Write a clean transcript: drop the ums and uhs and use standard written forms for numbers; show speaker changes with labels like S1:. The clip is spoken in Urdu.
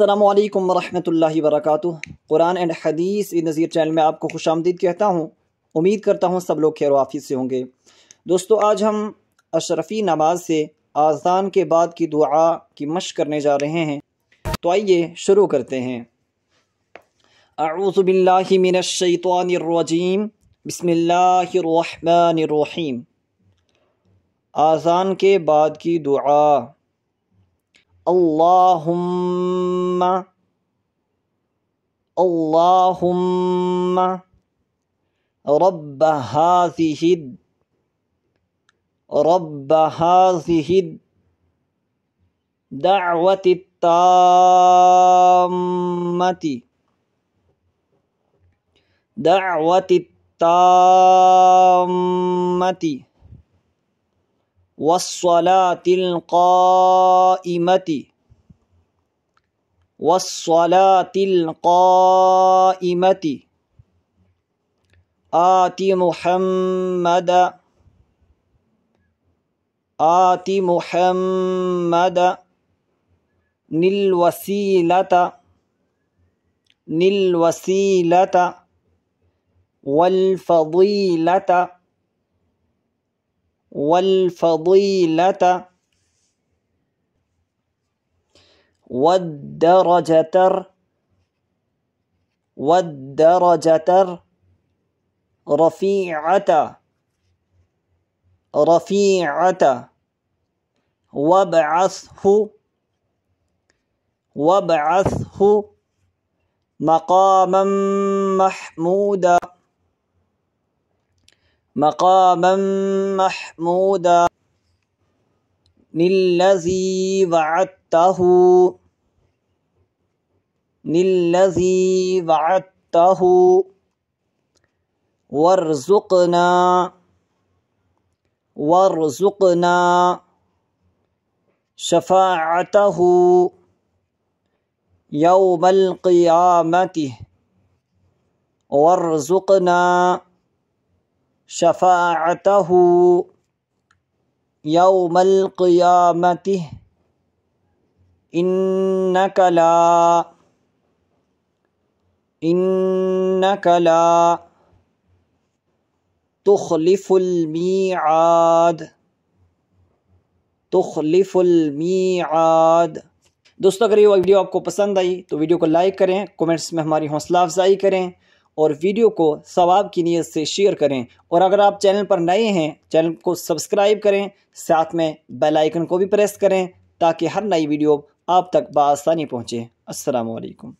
S1: السلام علیکم ورحمۃ اللہ وبرکاتہ۔ قرآن اینڈ حدیث ود نذیر چینل میں آپ کو خوش آمدید کہتا ہوں۔ امید کرتا ہوں سب لوگ خیر و عافیت سے ہوں گے۔ دوستو، آج ہم اشرفی نماز سے آذان کے بعد کی دعا کی مشق کرنے جا رہے ہیں، تو آئیے شروع کرتے ہیں۔ اعوذ باللہ من الشیطان الرجیم، بسم اللہ الرحمن الرحیم۔ آذان کے بعد کی دعا۔ اللہم رب هذه الدعوة التامة والصلاة القائمة آت محمد نلوسیلة والفضيلة والدرجة رفيعة وابعثه مقاما محمودا للذي وعدته وارزقنا شفاعته يوم القيامة إنك لا تخلف الميعاد۔ دوستو، اگر یہ ویڈیو آپ کو پسند آئی تو ویڈیو کو لائک کریں، کومنٹس میں ہماری حوصلہ افزائی کریں اور ویڈیو کو ثواب کی نیت سے شیئر کریں، اور اگر آپ چینل پر نئے ہیں چینل کو سبسکرائب کریں، ساتھ میں بیل آئیکن کو بھی پریس کریں تاکہ ہر نئی ویڈیو آپ تک بآسانی پہنچے۔ السلام علیکم۔